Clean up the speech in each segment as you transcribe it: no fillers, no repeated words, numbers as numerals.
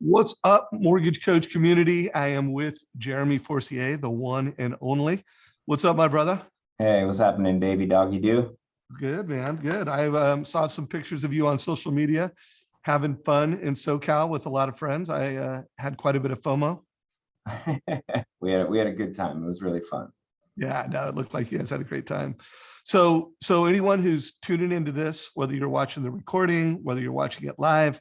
What's up, Mortgage Coach community? I am with Jeremy Forcier, the one and only. What's up, my brother? Hey, what's happening, baby dog? You do? Good, man. Good. I saw some pictures of you on social media, having fun in SoCal with a lot of friends. I had quite a bit of FOMO. we had a good time. It was really fun. Yeah, no, it looked like you guys had a great time. So anyone who's tuning into this, whether you're watching the recording, whether you're watching it live,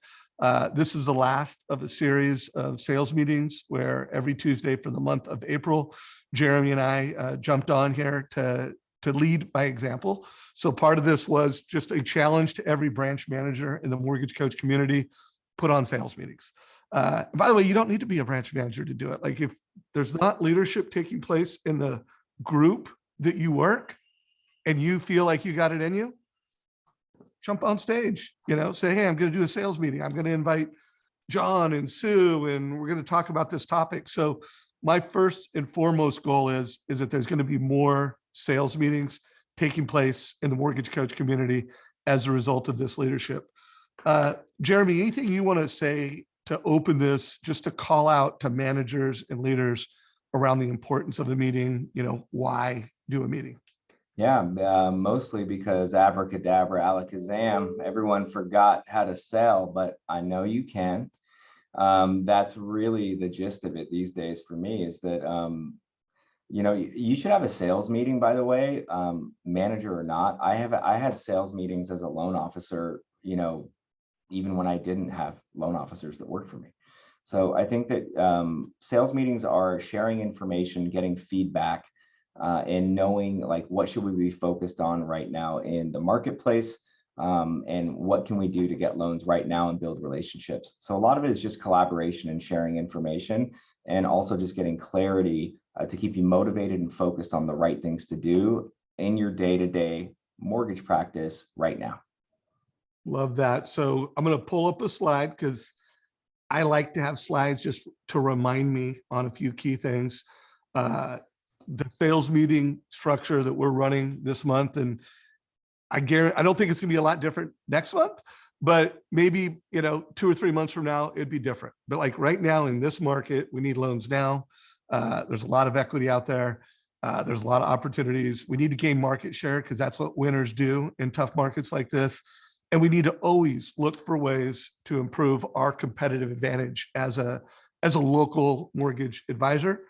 this is the last of a series of sales meetings where every Tuesday for the month of April, Jeremy and I jumped on here to lead by example. So part of this was just a challenge to every branch manager in the mortgage coach community, put on sales meetings. By the way, you don't need to be a branch manager to do it. Like if there's not leadership taking place in the group that you work and you feel like you got it in you, jump on stage, say, hey, I'm going to do a sales meeting. I'm going to invite John and Sue, and we're going to talk about this topic. So my first and foremost goal is that there's going to be more sales meetings taking place in the mortgage coach community as a result of this leadership. Jeremy, anything you want to say to open this, just to call out to managers and leaders around the importance of the meeting, why do a meeting? Yeah, mostly because abracadabra, alakazam, everyone forgot how to sell, but I know you can. That's really the gist of it these days for me is that, you should have a sales meeting, by the way, manager or not. I had sales meetings as a loan officer, even when I didn't have loan officers that worked for me. So I think that sales meetings are sharing information, getting feedback, and knowing like what should we be focused on right now in the marketplace, and what can we do to get loans right now and build relationships. So a lot of it is just collaboration and sharing information, and also just getting clarity to keep you motivated and focused on the right things to do in your day-to-day mortgage practice right now. Love that. So I'm going to pull up a slide because I like to have slides just to remind me on a few key things. The sales meeting structure that we're running this month, and I don't think it's going to be a lot different next month, but maybe 2 or 3 months from now it'd be different. But like right now in this market, we need loans now. There's a lot of equity out there. There's a lot of opportunities. We need to gain market share because that's what winners do in tough markets like this. And we need to always look for ways to improve our competitive advantage as a local mortgage advisor.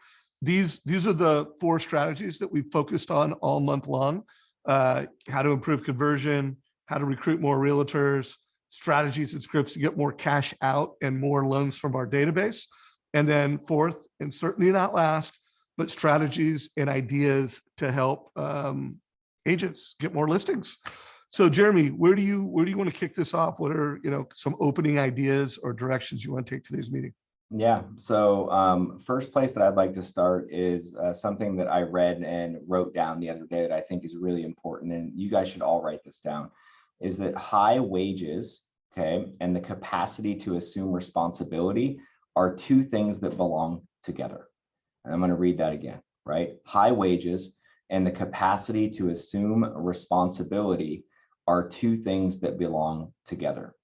These are the 4 strategies that we focused on all month long. How to improve conversion, how to recruit more realtors, strategies and scripts to get more cash out and more loans from our database. And then 4th, and certainly not last, but strategies and ideas to help agents get more listings. So Jeremy, where do you want to kick this off? What are some opening ideas or directions you want to take today's meeting? Yeah, so first place that I'd like to start is something that I read and wrote down the other day that I think is really important, and you guys should all write this down, is that high wages, okay, and the capacity to assume responsibility are 2 things that belong together. And I'm going to read that again, right? High wages and the capacity to assume responsibility are 2 things that belong together.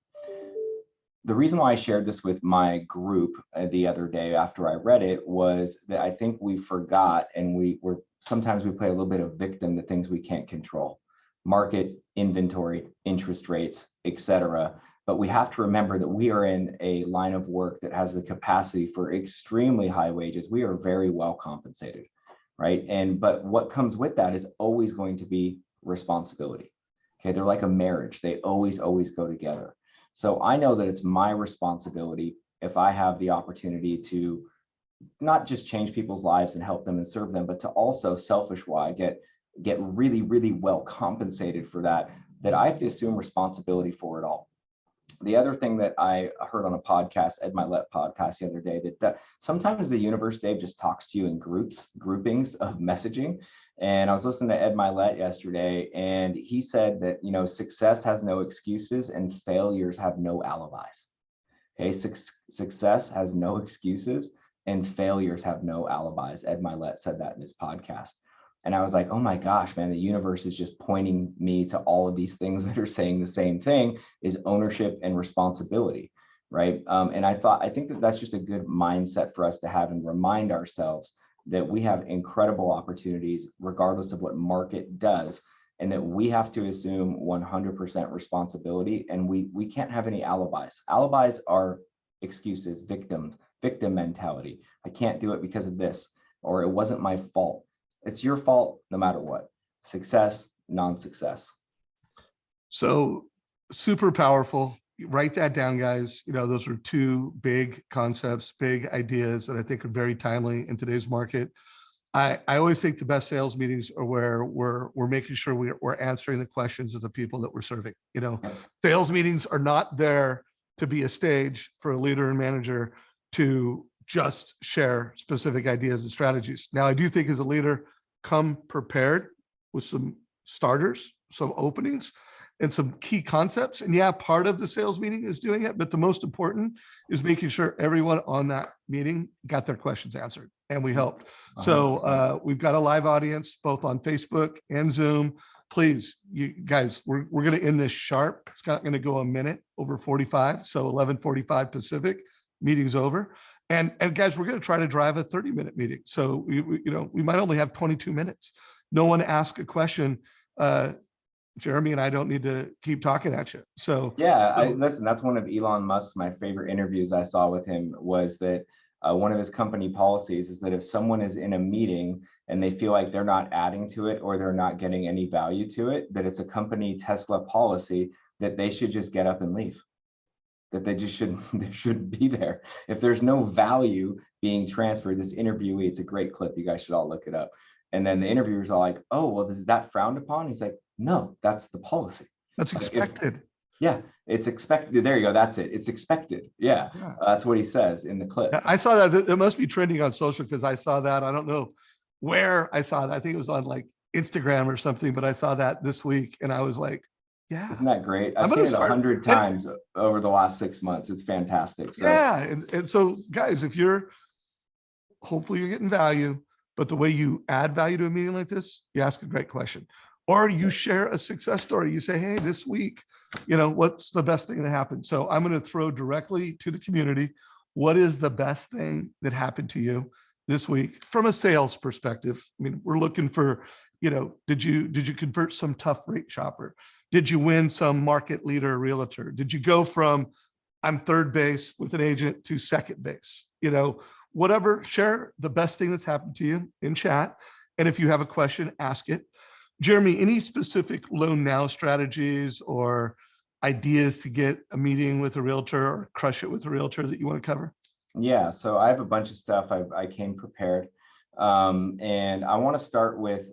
The reason why I shared this with my group the other day after I read it was that I think we forgot, and sometimes we play a little bit of victim to things we can't control, market, inventory, interest rates, etc. But we have to remember that we are in a line of work that has the capacity for extremely high wages. We are very well compensated, right? But what comes with that is always going to be responsibility. Okay, they're like a marriage. They always go together. So I know that it's my responsibility, if I have the opportunity to not just change people's lives and help them and serve them, but to also selfish-wise get really, really well compensated for that I have to assume responsibility for it all. The other thing that I heard on a podcast, Ed Milet podcast the other day, that sometimes the universe, Dave, just talks to you in groupings of messaging. And I was listening to Ed Milet yesterday, and he said that, success has no excuses and failures have no alibis. Okay, success has no excuses and failures have no alibis. Ed Milet said that in his podcast. And I was like, oh my gosh, man, the universe is just pointing me to all of these things that are saying the same thing, is ownership and responsibility. right? And I think that that's just a good mindset for us to have and remind ourselves that we have incredible opportunities regardless of what market does, and that we have to assume 100% responsibility, and we can't have any alibis. Alibis are excuses, victim mentality. I can't do it because of this, or it wasn't my fault. It's your fault no matter what. Success, non-success. So super powerful. Write that down, guys. You know, those are two big concepts, big ideas that I think are very timely in today's market. I always think the best sales meetings are where we're making sure we're answering the questions of the people that we're serving. You know, sales meetings are not there to be a stage for a leader and manager to just share specific ideas and strategies. Now, I do think as a leader, come prepared with some starters, some openings, and some key concepts. And yeah, part of the sales meeting is doing it, but the most important is making sure everyone on that meeting got their questions answered, and we helped. So we've got a live audience both on Facebook and Zoom. Please, you guys, we're going to end this sharp. It's not going to go a minute over 45. So 11:45 Pacific, meeting's over. And guys, we're going to try to drive a 30-minute meeting. So we might only have 22 minutes. No one ask a question. Jeremy and I don't need to keep talking at you. So yeah, listen, that's one of Elon Musk's, my favorite interviews I saw with him was that one of his company policies is that if someone is in a meeting and they feel like they're not adding to it or they're not getting any value to it, that it's a company Tesla policy that they should just get up and leave. That they just shouldn't be there. If there's no value being transferred, this interviewee, it's a great clip. You guys should all look it up. And then the interviewers are like, oh, well, is that frowned upon? He's like, no, that's the policy. That's expected. Yeah, it's expected. There you go. That's it. It's expected. Yeah, that's what he says in the clip. I saw that. It must be trending on social because I saw that. I don't know where I saw that. I think it was on like Instagram or something, but I saw that this week and I was like, yeah. Isn't that great? I've seen it 100 times over the last 6 months. It's fantastic. So. Yeah. And so guys, if hopefully you're getting value, but the way you add value to a meeting like this, you ask a great question. Or you share a success story. You say, hey, this week, what's the best thing that happened? So I'm going to throw directly to the community. What is the best thing that happened to you this week from a sales perspective? I mean, we're looking for, did you convert some tough rate shopper? Did you win some market leader realtor? Did you go from I'm third base with an agent to second base? Whatever, share the best thing that's happened to you in chat. And if you have a question, ask it. Jeremy, any specific loan now strategies or ideas to get a meeting with a realtor or crush it with a realtor that you want to cover? Yeah, so I have a bunch of stuff. I came prepared. And I want to start with,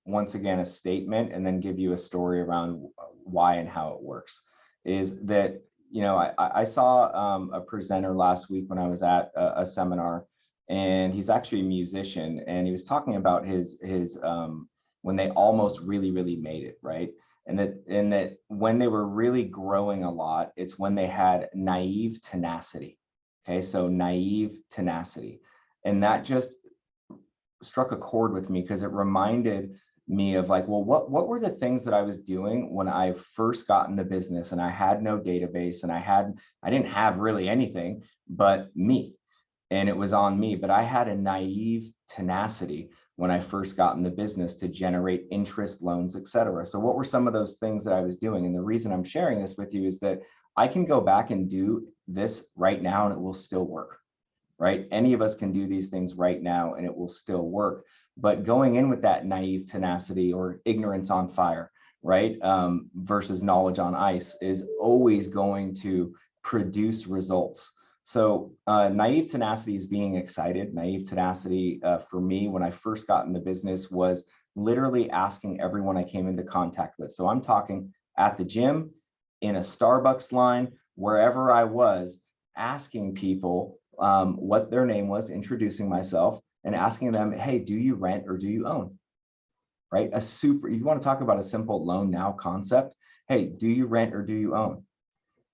once again, a statement and then give you a story around why and how it works. Is that, I saw a presenter last week when I was at a seminar, and he's actually a musician, and he was talking about his when they almost really made it, right? And that when they were really growing a lot, it's when they had naive tenacity. Okay, so naive tenacity. And that just struck a chord with me because it reminded me of like, well, what were the things that I was doing when I first got in the business and I had no database and I didn't have really anything but me, and it was on me, but I had a naive tenacity when I first got in the business to generate interest, loans, etc. So what were some of those things that I was doing? And the reason I'm sharing this with you is that I can go back and do this right now and it will still work, right? Any of us can do these things right now and it will still work. But going in with that naive tenacity or ignorance on fire, right, versus knowledge on ice is always going to produce results. So naive tenacity is being excited. Naive tenacity for me when I first got in the business was literally asking everyone I came into contact with. So I'm talking at the gym, in a Starbucks line, wherever I was, asking people what their name was, introducing myself and asking them, hey, do you rent or do you own? Right? You want to talk about a simple loan now concept. Hey, do you rent or do you own?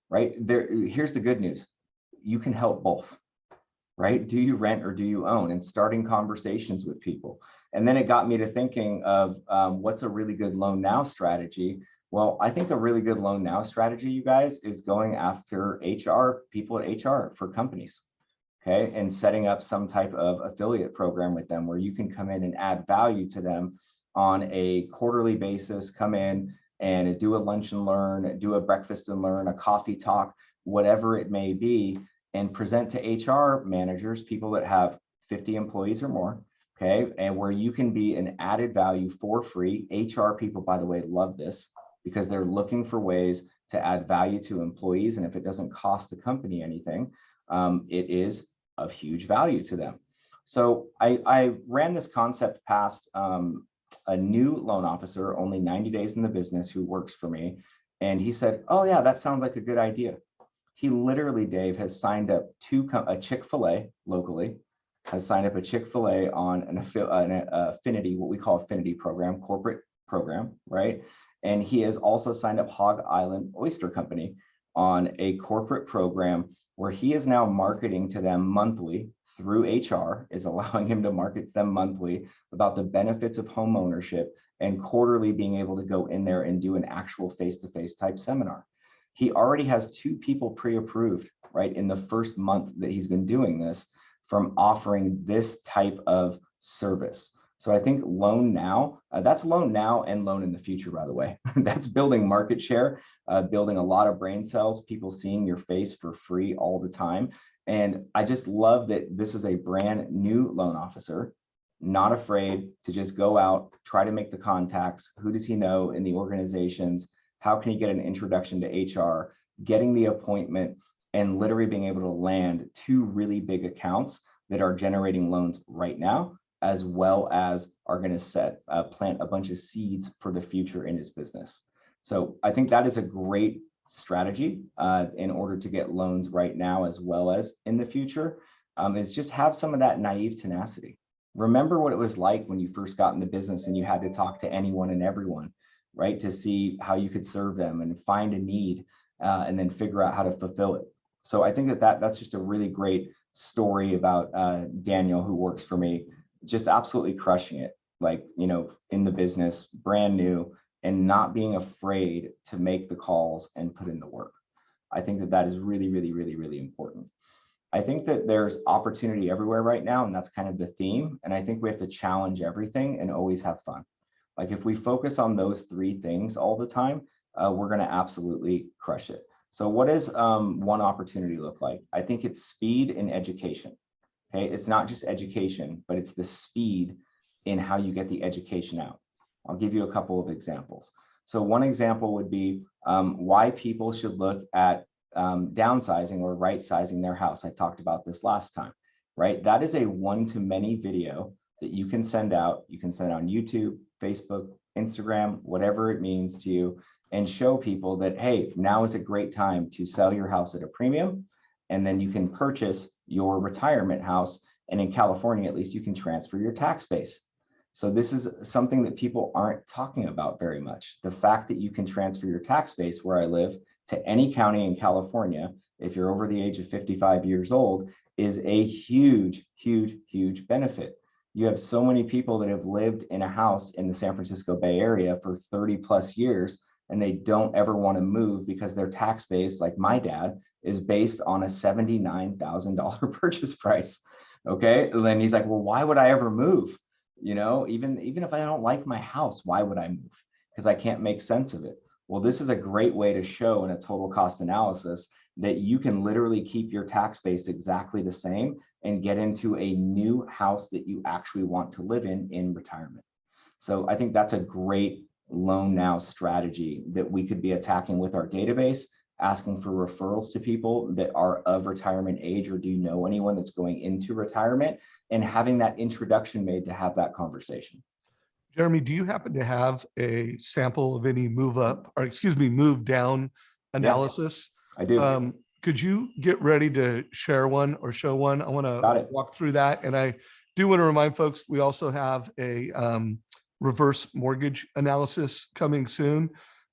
Right? Here's the good news. You can help both, right? Do you rent or do you own? And starting conversations with people. And then it got me to thinking of what's a really good loan now strategy. Well, I think a really good loan now strategy, you guys, is going after HR, people at HR for companies. Okay, and setting up some type of affiliate program with them where you can come in and add value to them on a quarterly basis, come in and do a lunch and learn, do a breakfast and learn, a coffee talk, whatever it may be, and present to HR managers, people that have 50 employees or more, okay, and where you can be an added value for free. HR people, by the way, love this because they're looking for ways to add value to employees. And if it doesn't cost the company anything, it is of huge value to them. So I ran this concept past a new loan officer, only 90 days in the business, who works for me. And he said, oh yeah, that sounds like a good idea. He literally, Dave, has signed up a Chick-fil-A locally, has signed up a Chick-fil-A on an affinity, what we call affinity program, corporate program, right? And he has also signed up Hog Island Oyster Company on a corporate program where he is now marketing to them monthly through HR, is allowing him to market to them monthly about the benefits of home ownership, and quarterly being able to go in there and do an actual face-to-face type seminar. He already has 2 people pre-approved, right, in the first month that he's been doing this, from offering this type of service. So I think loan now, that's loan now and loan in the future, by the way. That's building market share, building a lot of brain cells, people seeing your face for free all the time. And I just love that this is a brand new loan officer, not afraid to just go out, try to make the contacts. Who does he know in the organizations? How can he get an introduction to HR, getting the appointment, and literally being able to land 2 really big accounts that are generating loans right now, as well as are going to plant a bunch of seeds for the future in his business. So I think that is a great strategy in order to get loans right now as well as in the future, is just have some of that naive tenacity. Remember what it was like when you first got in the business and you had to talk to anyone and everyone, right, to see how you could serve them and find a need and then figure out how to fulfill it. So I think that's just a really great story about Daniel, who works for me, just absolutely crushing it, like, you know, in the business, brand new, and not being afraid to make the calls and put in the work. I think that is really, really, really, really important. I think that there's opportunity everywhere right now, and that's kind of the theme. And I think we have to challenge everything and always have fun. Like if we focus on those 3 things all the time, we're going to absolutely crush it. So what does one opportunity look like? I think it's speed in education. Okay, it's not just education, but it's the speed in how you get the education out. I'll give you a couple of examples. So one example would be why people should look at downsizing or right-sizing their house. I talked about this last time, right? That is a one-to-many video that you can send out. You can send it on YouTube, Facebook, Instagram, whatever it means to you, and show people that, hey, now is a great time to sell your house at a premium, and then you can purchase your retirement house. And in California, at least, you can transfer your tax base. So this is something that people aren't talking about very much. The fact that you can transfer your tax base where I live to any county in California, if you're over the age of 55 years old, is a huge, huge, huge benefit. You have so many people that have lived in a house in the San Francisco Bay Area for 30 plus years, and they don't ever want to move because their tax base, like my dad, is based on a $79,000 purchase price. Okay, and then he's like, well, why would I ever move? You know, even if I don't like my house, why would I move? Because I can't make sense of it. Well, this is a great way to show in a total cost analysis that you can literally keep your tax base exactly the same and get into a new house that you actually want to live in retirement. So I think that's a great loan now strategy that we could be attacking with our database, asking for referrals to people that are of retirement age, or do you know anyone that's going into retirement, and having that introduction made to have that conversation. Jeremy, do you happen to have a sample of any move down analysis? Yeah, I do. Could you get ready to share one or show one? I want to walk through that. And I do want to remind folks, we also have a reverse mortgage analysis coming soon.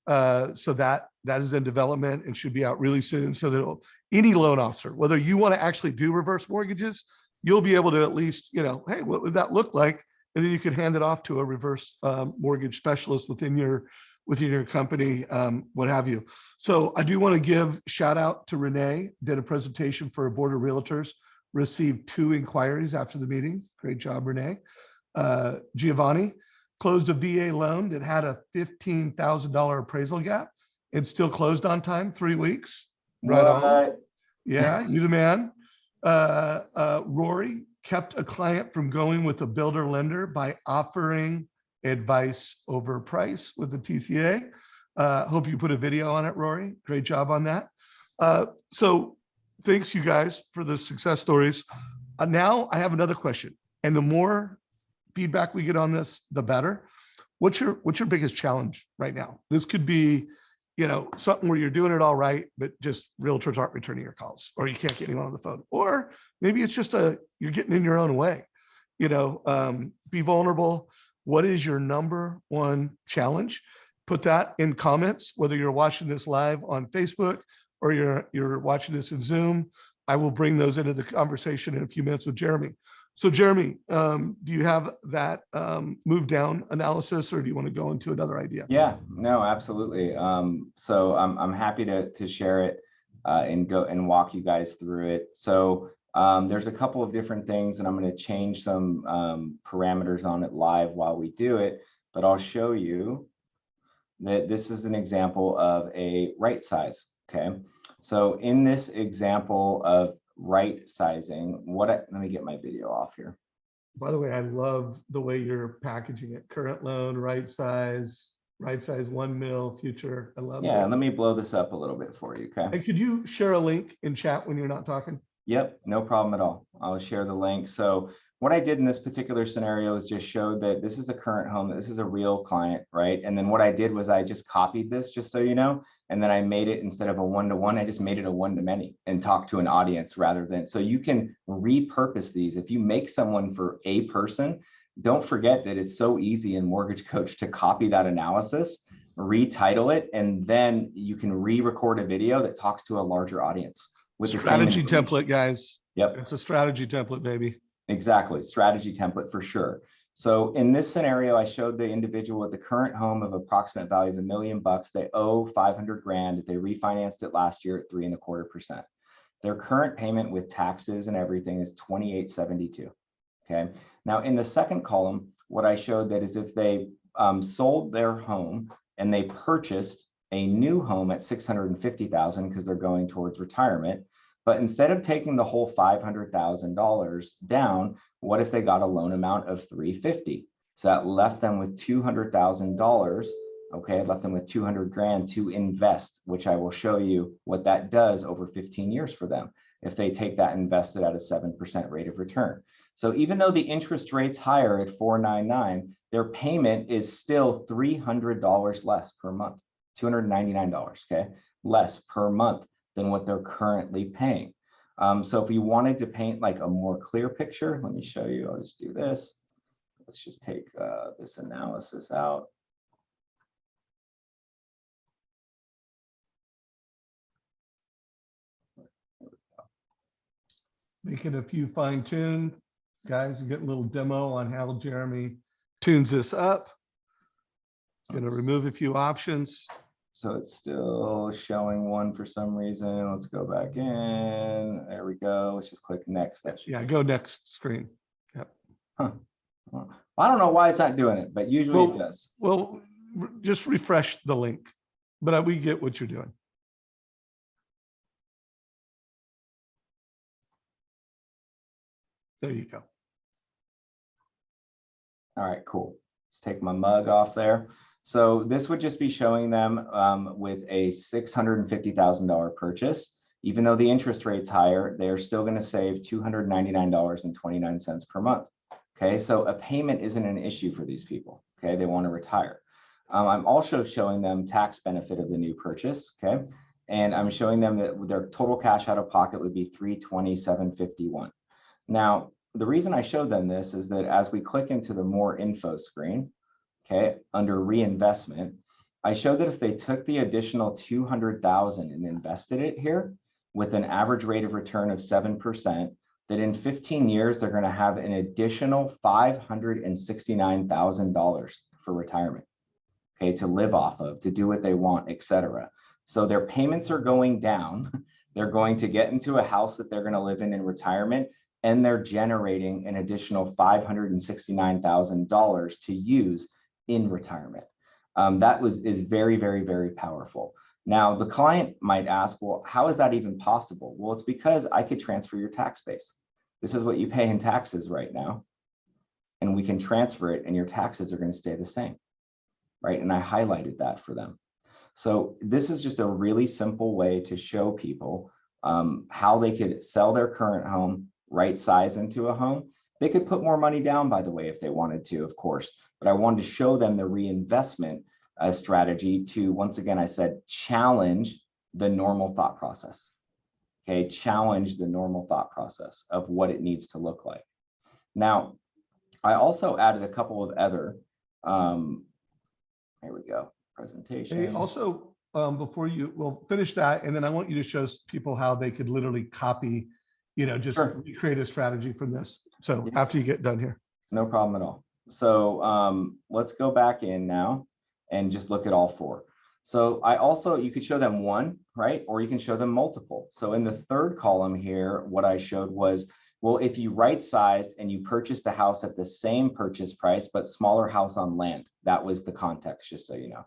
So that is in development and should be out really soon. So that any loan officer, whether you want to actually do reverse mortgages, you'll be able to at least, you know, hey, what would that look like? And then you could hand it off to a reverse mortgage specialist within your within your company, what have you. So I do want to give shout out to Renee, did a presentation for a board of realtors, received 2 inquiries after the meeting. Great job, Renee. Giovanni closed a VA loan that had a $15,000 appraisal gap and still closed on time, 3 weeks. Right on. Yeah, you the man. Rory kept a client from going with a builder lender by offering advice over price with the TCA. Hope you put a video on it, Rory. Great job on that. So thanks you guys for the success stories. Now I have another question, and the more feedback we get on this, the better. What's your biggest challenge right now? This could be, something where you're doing it all right, but just realtors aren't returning your calls, or you can't get anyone on the phone, or maybe it's just you're getting in your own way. Be vulnerable. What is your number one challenge? Put that in comments, whether you're watching this live on Facebook or you're watching this in Zoom. I will bring those into the conversation in a few minutes with Jeremy. So Jeremy, do you have that move down analysis, or do you want to go into another idea? Yeah, no, absolutely. So I'm happy to share it and go and walk you guys through it. So there's a couple of different things, and I'm going to change some parameters on it live while we do it, but I'll show you that this is an example of a right size. Okay, so in this example of right sizing, let me get my video off here. By the way, I love the way you're packaging it. Current loan, right size 1 mil, future. I love Yeah, that. let me blow this up a little bit for you. Okay. And could you share a link in chat when you're not talking? Yep, no problem at all. I'll share the link. So what I did in this particular scenario is just showed that this is the current home. This is a real client, right? And then what I did was I just copied this, just so you know, and then I made it, instead of a one-to-one, I just made it a one-to-many and talked to an audience rather than, so you can repurpose these. If you make someone for a person, don't forget that it's so easy in Mortgage Coach to copy that analysis, retitle it, and then you can re-record a video that talks to a larger audience. With strategy template, guys. Yep. It's a strategy template, baby. Exactly. Strategy template for sure. So in this scenario, I showed the individual with the current home of approximate value of $1 million. They owe 500 grand. They refinanced it last year at 3.25%. Their current payment with taxes and everything is $2,872. Okay. Now in the second column, what I showed that is if they sold their home and they purchased a new home at $650,000 because they're going towards retirement. But instead of taking the whole $500,000 down, what if they got a loan amount of $350,000? So that left them with $200,000. Okay, it left them with 200 grand to invest, which I will show you what that does over 15 years for them if they take that invested at a 7% rate of return. So even though the interest rate's higher at 4.99, their payment is still $300 less per month. $299, okay, less per month than what they're currently paying. So if you wanted to paint like a more clear picture, let me show you. I'll just do this. Let's just take this analysis out. Making a few fine tune, guys. Get a little demo on how Jeremy tunes this up. It's going to remove a few options. So it's still showing one for some reason. Let's go back in. There we go. Let's just click next. Yeah, go next screen. Yep. Huh. Well, I don't know why it's not doing it, but usually it does. Well, just refresh the link, but we get what you're doing. There you go. All right, cool. Let's take my mug off there. So this would just be showing them with a $650,000 purchase. Even though the interest rate's higher, they're still going to save $299.29 per month. Okay, so a payment isn't an issue for these people. Okay, they want to retire. I'm also showing them tax benefit of the new purchase. Okay, and I'm showing them that their total cash out of pocket would be $327.51. Now, the reason I showed them this is that as we click into the more info screen, okay, under reinvestment, I showed that if they took the additional $200,000 and invested it here with an average rate of return of 7%, that in 15 years, they're going to have an additional $569,000 for retirement. okay, to live off of, to do what they want, etc. So their payments are going down. They're going to get into a house that they're going to live in retirement, and they're generating an additional $569,000 to use in retirement. That is very, very, very powerful. Now, the client might ask, well, how is that even possible? Well, it's because I could transfer your tax base. This is what you pay in taxes right now, and we can transfer it and your taxes are going to stay the same, right? And I highlighted that for them. So this is just a really simple way to show people how they could sell their current home, right size into a home. They could put more money down, by the way, if they wanted to, of course, but I wanted to show them the reinvestment strategy to, once again, I said, challenge the normal thought process. Okay, challenge the normal thought process of what it needs to look like. Now, I also added a couple of other, here we go, presentation. Hey, also, before we'll finish that, and then I want you to show people how they could literally copy, just Sure. recreate a strategy from this. So Yeah. after you get done here. No problem at all. So let's go back in now and just look at all four. So you could show them one, right? Or you can show them multiple. So in the third column here, what I showed was, well, if you right-sized and you purchased a house at the same purchase price, but smaller house on land, that was the context, just so you know,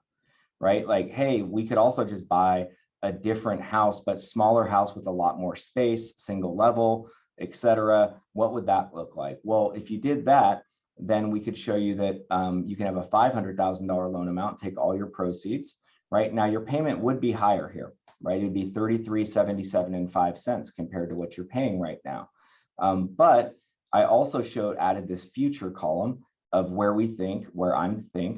right? Like, hey, we could also just buy a different house, but smaller house with a lot more space, single level, etc. What would that look like? Well, if you did that, then we could show you that you can have a $500,000 loan amount, take all your proceeds. Right now, your payment would be higher here, right? It'd be $33.77 compared to what you're paying right now. But I also added this future column of where I think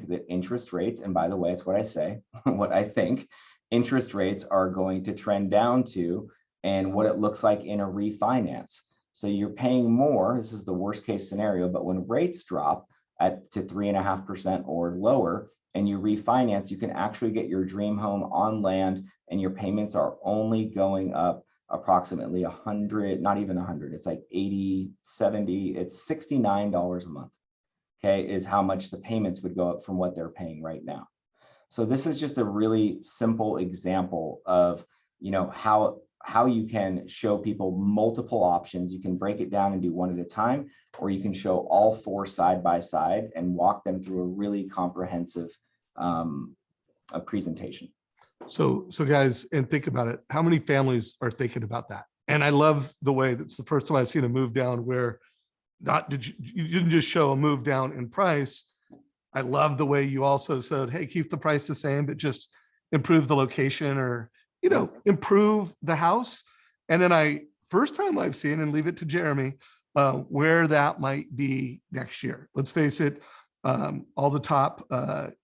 that interest rates, and by the way, it's what I say, what I think interest rates are going to trend down to, and what it looks like in a refinance. So you're paying more. This is the worst case scenario, but when rates drop to 3.5% or lower, and you refinance, you can actually get your dream home on land, and your payments are only going up approximately 100, not even 100. It's like 80, 70, it's $69 a month, okay, is how much the payments would go up from what they're paying right now. So this is just a really simple example of, how you can show people multiple options. You can break it down and do one at a time, or you can show all four side by side and walk them through a really comprehensive presentation. So guys, and think about it. How many families are thinking about that? And I love the way that's the first time I've seen a move down where you didn't just show a move down in price. I love the way you also said, hey, keep the price the same, but just improve the location or, improve the house. And then first time I've seen, and leave it to Jeremy, where that might be next year. Let's face it, all the top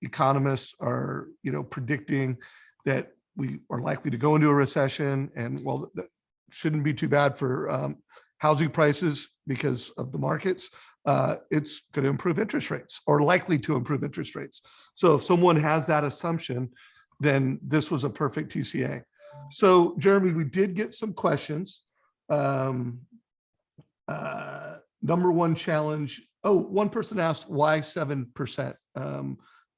economists are, predicting that we are likely to go into a recession, and well, that shouldn't be too bad for housing prices because of the markets. It's going to improve interest rates, or likely to improve interest rates. So if someone has that assumption, then this was a perfect TCA. So Jeremy, we did get some questions. Number one challenge. Oh, one person asked why 7%.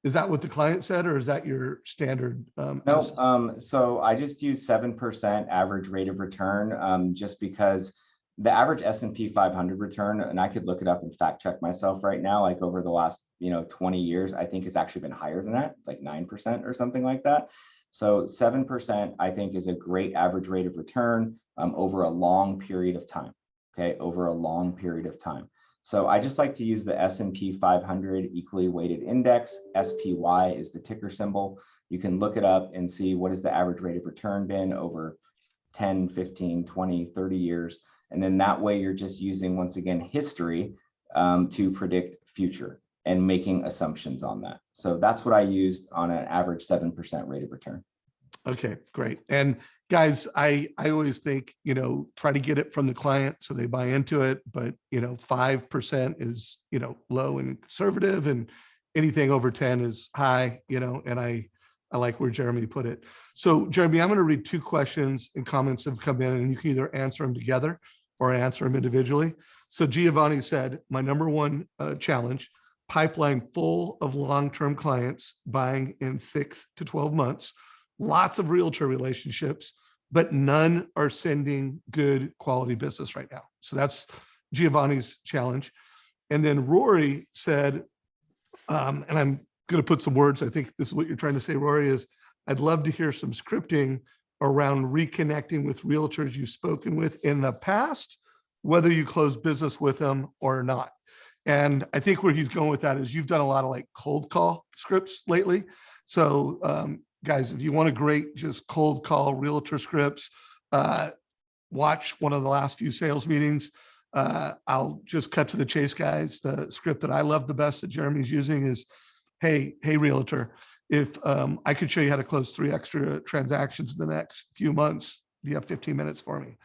Is that what the client said, or is that your standard? No, so I just use 7% average rate of return, just because the average S&P 500 return, and I could look it up and fact check myself right now, like over the last 20 years, I think has actually been higher than that. It's like 9% or something like that. So 7% I think is a great average rate of return over a long period of time. Okay, over a long period of time. So I just like to use the S&P 500 equally weighted index. SPY is the ticker symbol. You can look it up and see what is the average rate of return been over 10, 15, 20, 30 years. And then that way you're just using, once again, history to predict future and making assumptions on that. So that's what I used on an average 7% rate of return. Okay, great. And guys, I always think, try to get it from the client so they buy into it. But, 5% is, low and conservative, and anything over 10 is high, and I like where Jeremy put it. So Jeremy, I'm going to read two questions and comments have come in, and you can either answer them together or answer them individually. So Giovanni said, my number one challenge, pipeline full of long-term clients buying in 6 to 12 months, lots of realtor relationships, but none are sending good quality business right now. So that's Giovanni's challenge. And then Rory said, and I'm going to put some words, I think this is what you're trying to say, Rory, is I'd love to hear some scripting around reconnecting with realtors you've spoken with in the past, whether you close business with them or not. And I think where he's going with that is you've done a lot of like cold call scripts lately. So guys, if you want a great just cold call realtor scripts, watch one of the last few sales meetings. I'll just cut to the chase, guys. The script that I love the best that Jeremy's using is, hey, realtor, if I could show you how to close 3 extra transactions in the next few months, do you have 15 minutes for me?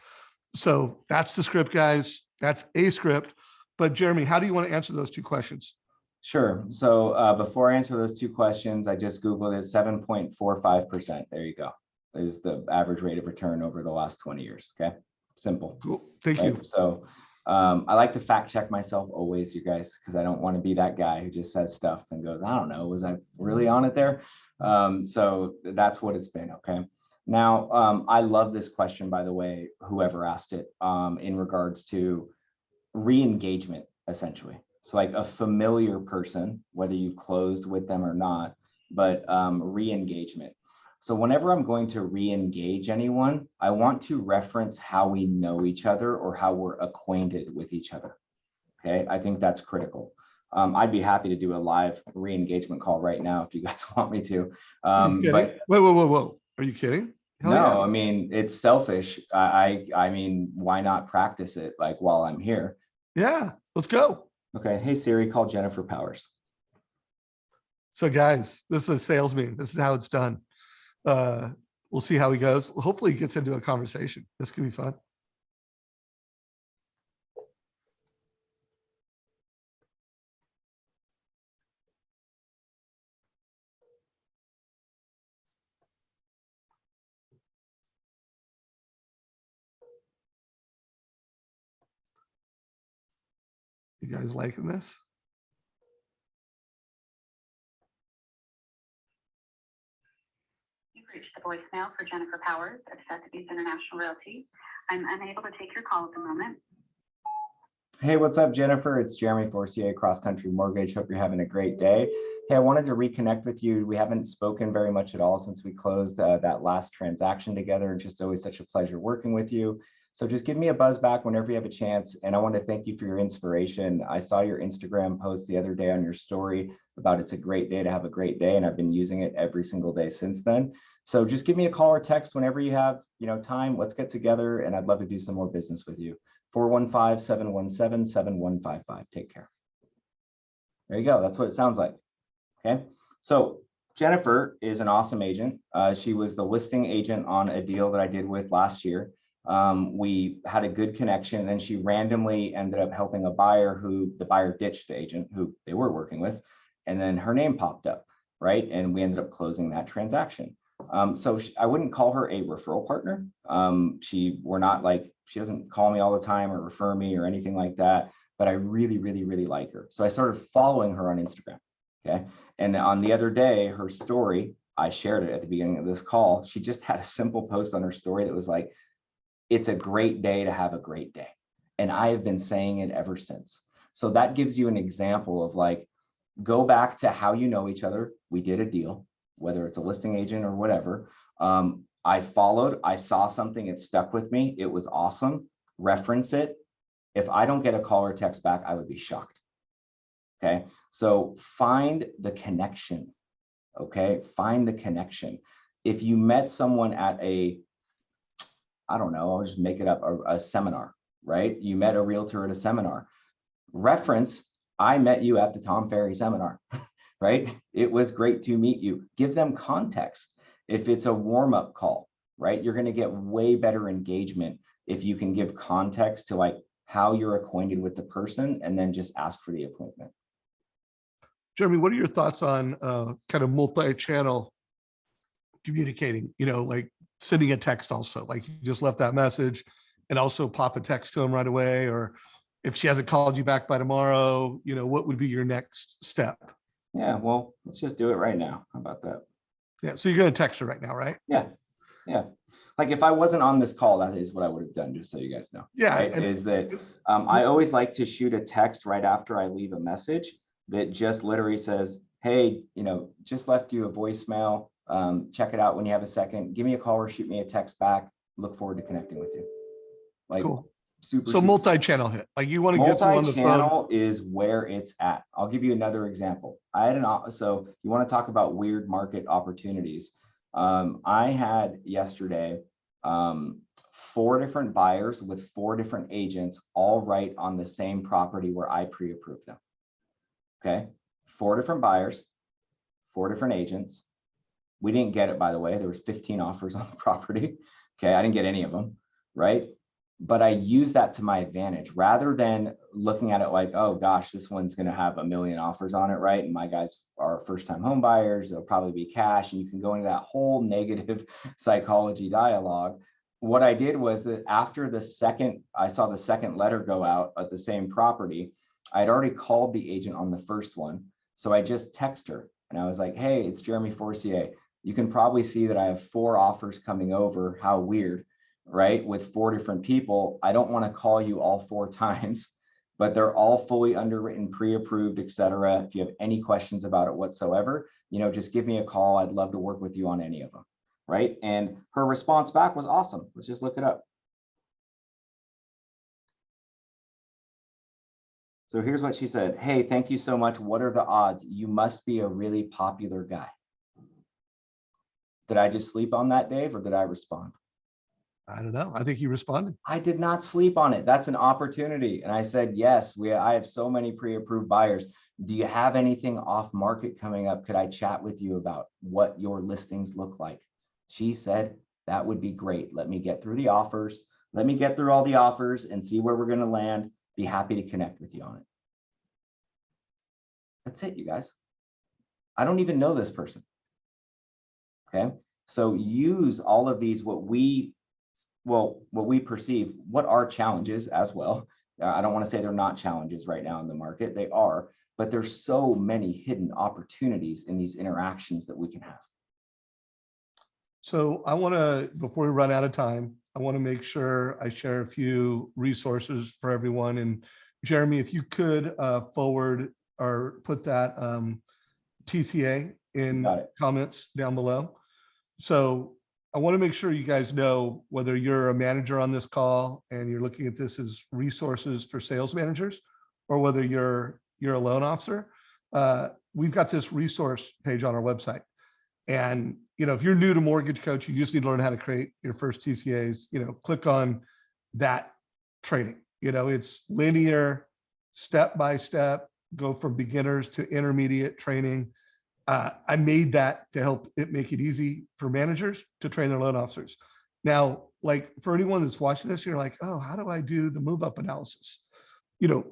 So that's the script, guys. That's a script. But Jeremy, how do you want to answer those 2 questions? Sure. So before I answer those 2 questions, I just Googled it, 7.45%. There you go. Is the average rate of return over the last 20 years. Okay. Simple. Cool. Thank Right? you. So I like to fact check myself always, you guys, because I don't want to be that guy who just says stuff and goes, I don't know, was I really on it there? So that's what it's been. Okay. Now, I love this question, by the way, whoever asked it, in regards to re-engagement, essentially. So like a familiar person, whether you've closed with them or not, but re-engagement. So whenever I'm going to re-engage anyone, I want to reference how we know each other or how we're acquainted with each other. Okay, I think that's critical. I'd be happy to do a live re-engagement call right now if you guys want me to. But whoa. Are you kidding? Hell no, yeah. I mean, it's selfish. I mean, why not practice it like while I'm here? Yeah, let's go. Okay. Hey, Siri, call Jennifer Powers. So guys, this is a sales meeting. This is how it's done. We'll see how he goes. Hopefully he gets into a conversation. This could be fun. You guys liking this? You've reached the voicemail for Jennifer Powers of Sotheby's International Realty. I'm unable to take your call at the moment. Hey, what's up, Jennifer? It's Jeremy Forcier, Cross Country Mortgage. Hope you're having a great day. Hey, I wanted to reconnect with you. We haven't spoken very much at all since we closed that last transaction together. It's just always such a pleasure working with you. So just give me a buzz back whenever you have a chance. And I want to thank you for your inspiration. I saw your Instagram post the other day on your story about it's a great day to have a great day. And I've been using it every single day since then. So just give me a call or text whenever you have, time. Let's get together. And I'd love to do some more business with you. 415-717-7155. Take care. There you go. That's what it sounds like. Okay. So Jennifer is an awesome agent. She was the listing agent on a deal that I did with last year. We had a good connection, and then she randomly ended up helping a buyer who the buyer ditched the agent who they were working with. And then her name popped up, right? And we ended up closing that transaction. So I wouldn't call her a referral partner. She doesn't call me all the time or refer me or anything like that, but I really, really, really like her. So I started following her on Instagram. Okay. And on the other day, her story, I shared it at the beginning of this call. She just had a simple post on her story that was like, it's a great day to have a great day. And I have been saying it ever since. So that gives you an example of like, go back to how you know each other. We did a deal, whether it's a listing agent or whatever. I followed, I saw something, it stuck with me. It was awesome. Reference it. If I don't get a call or text back, I would be shocked. Okay. So find the connection. Okay. Find the connection. If you met someone at I'll just make it up, a seminar, right? You met a realtor at a seminar. Reference, I met you at the Tom Ferry seminar, right? It was great to meet you. Give them context. If it's a warm-up call, right? You're going to get way better engagement if you can give context to like how you're acquainted with the person and then just ask for the appointment. Jeremy, what are your thoughts on kind of multi-channel communicating, like sending a text also, like you just left that message and also pop a text to them right away, or if she hasn't called you back by tomorrow, what would be your next step? Yeah, well, let's just do it right now. How about that? Yeah. So you're going to text her right now, right? Yeah. Yeah. Like if I wasn't on this call, that is what I would have done, just so you guys know. Yeah. Right? Is that I always like to shoot a text right after I leave a message that just literally says, hey, just left you a voicemail. Check it out when you have a second. Give me a call or shoot me a text back. Look forward to connecting with you. Like cool. super. So multi-channel hit. Like you want to get them on the phone. Multi-channel is where it's at. I'll give you another example. So you want to talk about weird market opportunities. I had yesterday 4 different buyers with 4 different agents all right on the same property where I pre-approved them. Okay, 4 different buyers, 4 different agents. We didn't get it, by the way. There was 15 offers on the property. Okay, I didn't get any of them, right? But I use that to my advantage rather than looking at it like, oh gosh, this one's going to have 1 million offers on it, right? And my guys are first-time home buyers. They'll probably be cash, and you can go into that whole negative psychology dialogue. What I did was that after I saw the second letter go out at the same property, I had already called the agent on the first one. So I just texted her and I was like, hey, it's Jeremy Forcier. You can probably see that I have 4 offers coming over. How weird, right? With 4 different people. I don't want to call you all 4 times, but they're all fully underwritten, pre-approved, etc. If you have any questions about it whatsoever, just give me a call. I'd love to work with you on any of them. Right. And her response back was awesome. Let's just look it up. So here's what she said. Hey, thank you so much. What are the odds? You must be a really popular guy. Did I just sleep on that, Dave, or did I respond? I don't know. I think you responded. I did not sleep on it. That's an opportunity. And I said, yes, I have so many pre-approved buyers. Do you have anything off market coming up? Could I chat with you about what your listings look like? She said, that would be great. Let me get through the offers. Let me get through all the offers and see where we're going to land. Be happy to connect with you on it. That's it, you guys. I don't even know this person. Okay. So use all of these, what we perceive, what are challenges as well. I don't want to say they're not challenges right now in the market. They are, but there's so many hidden opportunities in these interactions that we can have. So I want to, before we run out of time, I want to make sure I share a few resources for everyone. And Jeremy, if you could forward or put that TCA in comments down below. So I want to make sure you guys know, whether you're a manager on this call and you're looking at this as resources for sales managers, or whether you're a loan officer, we've got this resource page on our website. And, if you're new to Mortgage Coach, you just need to learn how to create your first TCAs, click on that training. It's linear, step-by-step, go from beginners to intermediate training. I made that to help make it easy for managers to train their loan officers. Now, like for anyone that's watching this, you're like, oh, how do I do the move up analysis?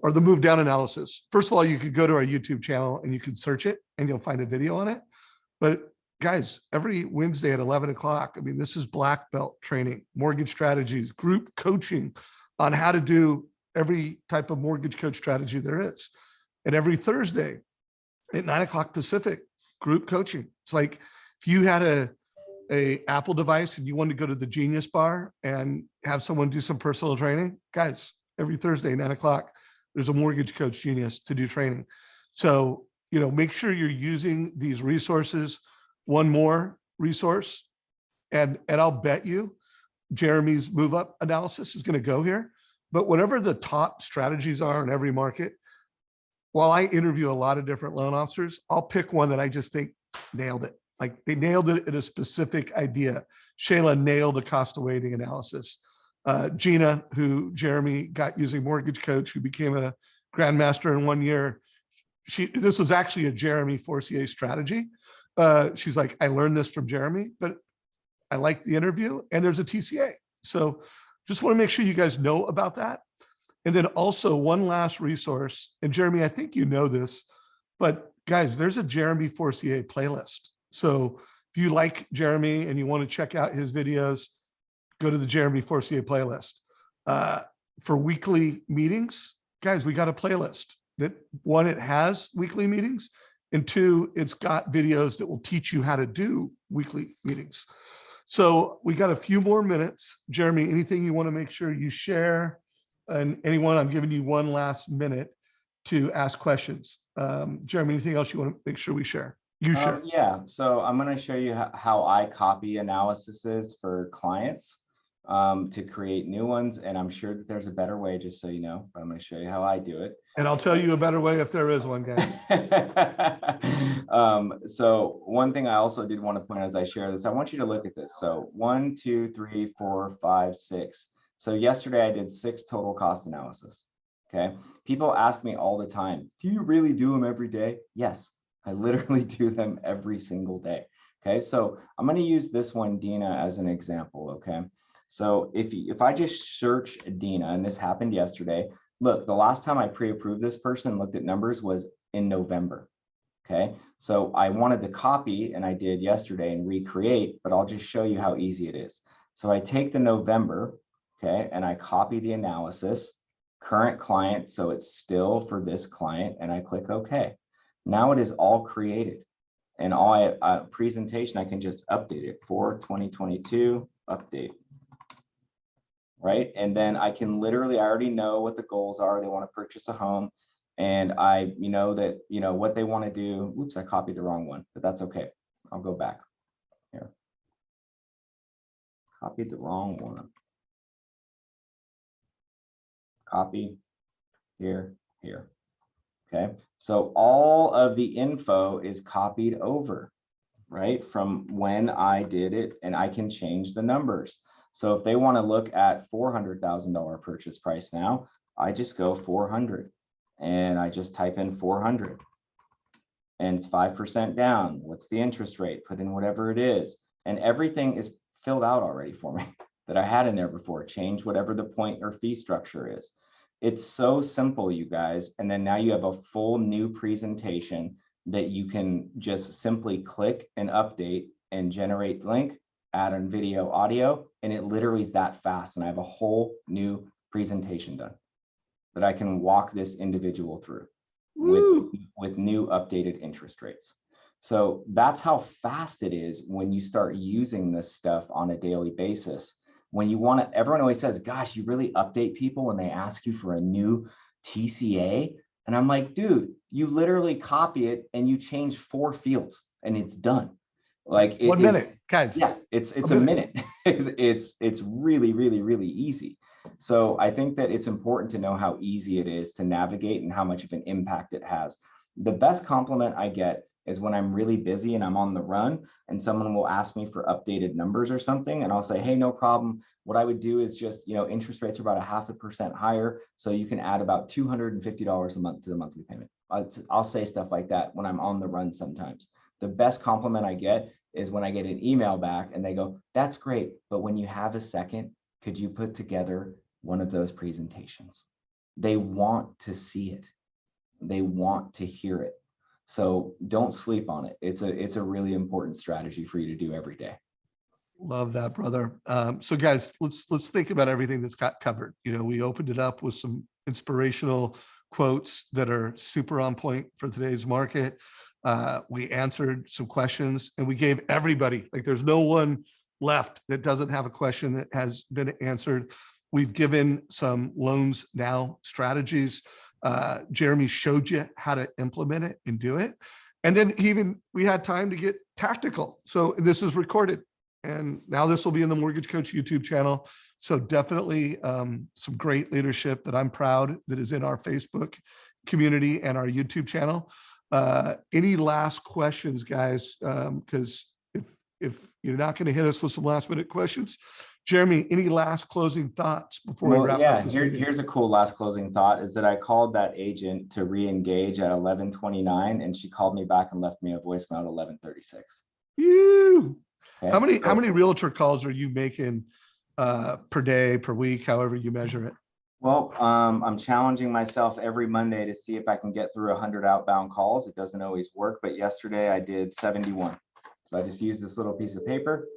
Or the move down analysis. First of all, you could go to our YouTube channel and you can search it and you'll find a video on it. But guys, every Wednesday at 11 o'clock, this is black belt training, mortgage strategies, group coaching on how to do every type of mortgage coach strategy there is. And every Thursday at 9 o'clock Pacific, group coaching. It's like if you had a Apple device and you wanted to go to the Genius Bar and have someone do some personal training, guys, every Thursday, 9 o'clock, there's a mortgage coach genius to do training. So, make sure you're using these resources. One more resource, and I'll bet you Jeremy's move up analysis is going to go here. But whatever the top strategies are in every market, while I interview a lot of different loan officers, I'll pick one that I just think nailed it. Like they nailed it at a specific idea. Shayla nailed the cost of waiting analysis. Gina, who Jeremy got using Mortgage Coach, who became a grandmaster in 1 year, this was actually a Jeremy Forcier strategy. She's like, I learned this from Jeremy, but I like the interview, and there's a TCA. So just want to make sure you guys know about that. And then also one last resource, and Jeremy, I think you know this, but guys, there's a Jeremy Forcier playlist. So if you like Jeremy and you want to check out his videos, go to the Jeremy Forcier playlist. For weekly meetings, guys, we got a playlist that, one, it has weekly meetings, and two, it's got videos that will teach you how to do weekly meetings. So we got a few more minutes. Jeremy, anything you want to make sure you share? And anyone, I'm giving you one last minute to ask questions. Jeremy, anything else you want to make sure we share? You share. Yeah, so I'm going to show you how I copy analyses for clients to create new ones. And I'm sure that there's a better way, just so you know, but I'm going to show you how I do it. And I'll tell you a better way if there is one, guys. So one thing I also did want to point out as I share this, I want you to look at this. So 1, 2, 3, 4, 5, 6. So yesterday I did 6 total cost analysis. Okay. People ask me all the time, do you really do them every day? Yes, I literally do them every single day. Okay. So I'm going to use this one, Dina, as an example. Okay. So if I just search Dina, and this happened yesterday, look, the last time I pre-approved this person and looked at numbers was in November. Okay, so I wanted to copy, and I did yesterday, and recreate, but I'll just show you how easy it is. So I take the November, okay, and I copy the analysis, current client, so it's still for this client, and I click OK. Now it is all created, and all presentation, I can just update it for 2022 update. Right. And then I can literally, I already know what the goals are. They want to purchase a home. And I, that, what they want to do. Oops, I copied the wrong one, but that's okay. I'll go back here. Copied the wrong one. Copy here. Okay. So all of the info is copied over, right, from when I did it, and I can change the numbers. So if they want to look at $400,000 purchase price now, I just go 400 and I just type in 400 and it's 5% down. What's the interest rate? Put in whatever it is. And everything is filled out already for me that I had in there before. Change whatever the point or fee structure is. It's so simple, you guys. And then now you have a full new presentation that you can just simply click and update and generate link, add on video, audio, and it literally is that fast. And I have a whole new presentation done that I can walk this individual through with new updated interest rates. So that's how fast it is when you start using this stuff on a daily basis. When you want to, everyone always says, gosh, you really update people when they ask you for a new TCA. And I'm like, dude, you literally copy it and you change 4 fields and it's done. Like 1 minute, guys. Yeah, it's a minute. It's really, really, really easy. So I think that it's important to know how easy it is to navigate and how much of an impact it has. The best compliment I get is when I'm really busy and I'm on the run and someone will ask me for updated numbers or something, and I'll say, hey, no problem. What I would do is just, interest rates are about 0.5% higher, so you can add about $250 a month to the monthly payment. I'll say stuff like that when I'm on the run sometimes. The best compliment I get is when I get an email back and they go, that's great, but when you have a second, could you put together one of those presentations? They want to see it. They want to hear it. So don't sleep on it. It's a really important strategy for you to do every day. Love that, brother. So guys, let's think about everything that's got covered. We opened it up with some inspirational quotes that are super on point for today's market. We answered some questions and we gave everybody, like there's no one left that doesn't have a question that has been answered. We've given some loans now strategies. Jeremy showed you how to implement it and do it. And then we had time to get tactical. So this is recorded. And now this will be in the Mortgage Coach YouTube channel. So definitely some great leadership that I'm proud that is in our Facebook community and our YouTube channel. Any last questions, guys? Because if you're not going to hit us with some last minute questions, Jeremy, any last closing thoughts before we wrap up this meeting? Here's a cool last closing thought is that I called that agent to re-engage at 11:29 and she called me back and left me a voicemail at 11:36. Okay. How many realtor calls are you making per day, per week, however you measure it? Well, I'm challenging myself every Monday to see if I can get through 100 outbound calls. It doesn't always work, but yesterday I did 71. So I just used this little piece of paper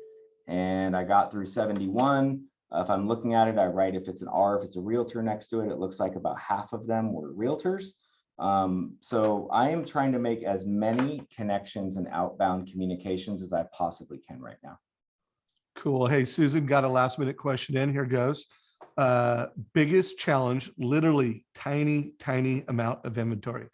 and I got through 71. If I'm looking at it, I write if it's an R, if it's a realtor next to it, it looks like about half of them were realtors. So I am trying to make as many connections and outbound communications as I possibly can right now. Cool. Hey, Susan, got a last minute question in. Here goes. Biggest challenge, literally tiny amount of inventory.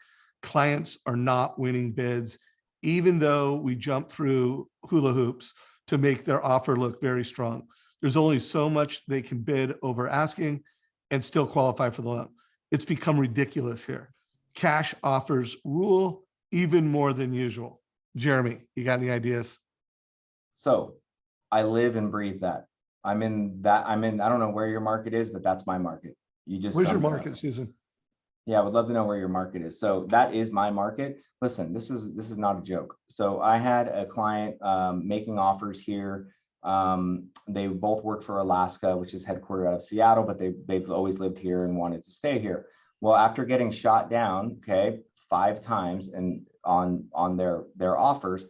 Clients are not winning bids, even though we jump through hula hoops to make their offer look very strong. There's only so much they can bid over asking and still qualify for the loan. It's become ridiculous here. Cash offers rule even more than usual. Jeremy, you got any ideas? So I live and breathe that. I don't know where your market is, but that's my market. You just Where's your summed it market, up. Susan? Yeah, I would love to know where your market is. So that is my market. Listen, this is not a joke. So I had a client making offers here. They both work for Alaska, which is headquartered out of Seattle, but they've always lived here and wanted to stay here. Well, after getting shot down, okay, 5 times and on their offers,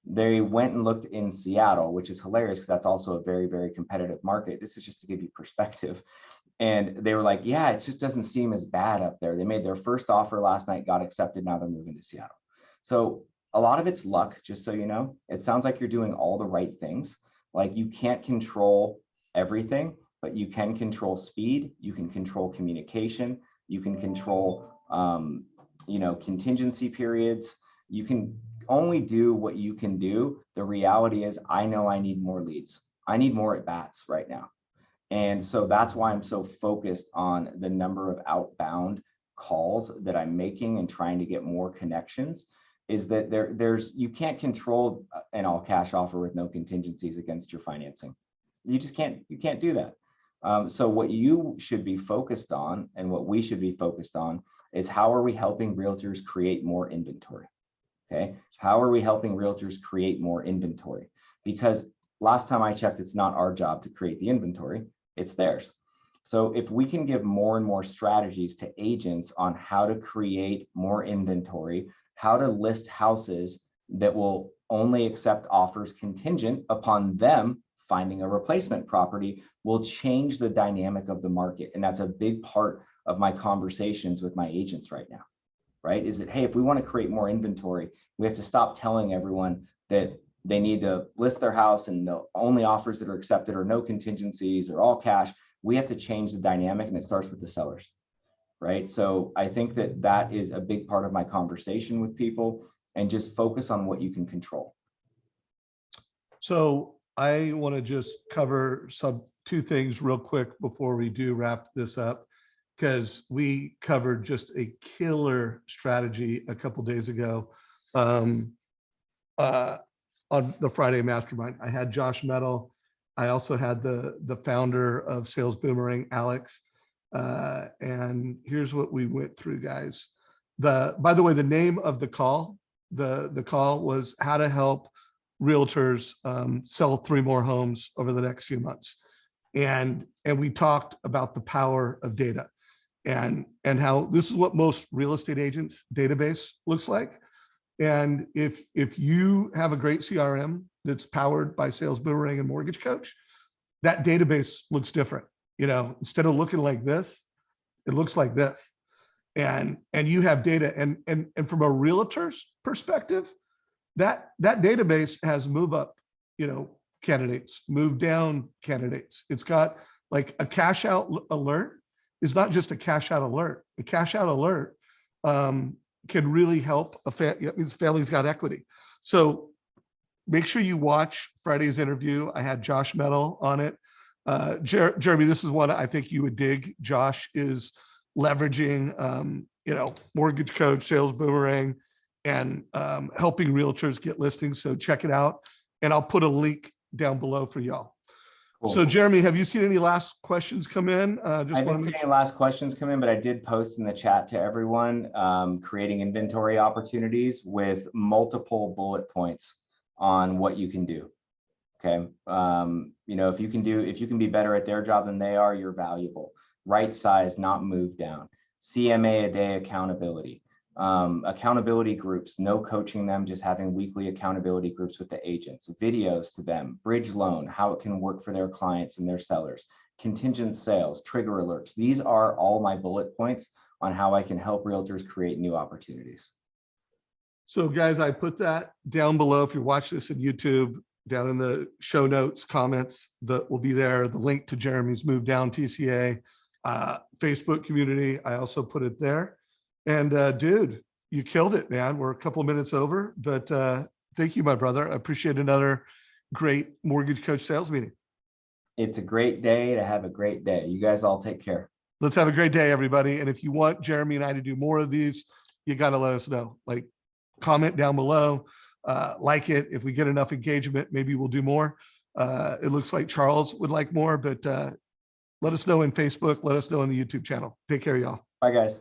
they went and looked in Seattle, which is hilarious because that's also a very competitive market. This is just to give you perspective. And they were like, yeah, it just doesn't seem as bad up there. They made their first offer last night, got accepted. Now they're moving to Seattle. So a lot of it's luck, just so you know. It sounds like you're doing all the right things. Like you can't control everything, but you can control speed. You can control communication. You can control, contingency periods. You can only do what you can do. The reality is I know I need more leads. I need more at bats right now. And so that's why I'm so focused on the number of outbound calls that I'm making and trying to get more connections, is that you can't control an all cash offer with no contingencies against your financing. You can't do that. So what you should be focused on and what we should be focused on is how are we helping realtors create more inventory? Okay. How are we helping realtors create more inventory? Because last time I checked, it's not our job to create the inventory, it's theirs. So if we can give more and more strategies to agents on how to create more inventory, how to list houses that will only accept offers contingent upon them finding a replacement property, will change the dynamic of the market. And that's a big part of my conversations with my agents right now, right? Is that, hey, if we want to create more inventory, we have to stop telling everyone that they need to list their house and the only offers that are accepted are no contingencies or all cash. We have to change the dynamic, and it starts with the sellers, right? So I think that is a big part of my conversation with people, and just focus on what you can control. So I want to just cover two things real quick before we do wrap this up, because we covered just a killer strategy a couple days ago on the Friday Mastermind. I had Josh Metal. I also had the founder of Sales Boomerang, Alex. And here's what we went through, guys. By the way, the name of the call, the call was how to help realtors sell 3 more homes over the next few months. And we talked about the power of data and how this is what most real estate agents database looks like. And if you have a great CRM that's powered by Sales Boomerang and Mortgage Coach, that database looks different. Instead of looking like this, it looks like this. And you have data. And from a realtor's perspective, that database has move up, candidates, move down candidates. It's got like a cash out alert is not just a cash out alert. A cash out alert can really help family's got equity. So make sure you watch Friday's interview. I had Josh Metal on it. Jeremy, this is one I think you would dig. Josh is leveraging, Mortgage Coach, Sales Boomerang, and helping realtors get listings. So check it out. And I'll put a link down below for y'all. Cool. So Jeremy, have you seen any last questions come in? I didn't see any last questions come in, but I did post in the chat to everyone, creating inventory opportunities with multiple bullet points on what you can do. Okay. If you can be better at their job than they are, you're valuable. Right size, not move down. CMA a day accountability. Accountability groups, no coaching them, just having weekly accountability groups with the agents, videos to them, bridge loan, how it can work for their clients and their sellers, contingent sales, trigger alerts. These are all my bullet points on how I can help realtors create new opportunities. So guys, I put that down below. If you're watching this on YouTube, down in the show notes, comments that will be there, the link to Jeremy's Move Down TCA Facebook community. I also put it there. And dude, you killed it, man. We're a couple of minutes over, but thank you, my brother. I appreciate another great mortgage coach sales meeting. It's a great day to have a great day. You guys all take care. Let's have a great day, everybody. And if you want Jeremy and I to do more of these, you got to let us know. Like, comment down below, like it. If we get enough engagement, maybe we'll do more. It looks like Charles would like more, but let us know in Facebook. Let us know in the YouTube channel. Take care, y'all. Bye, guys.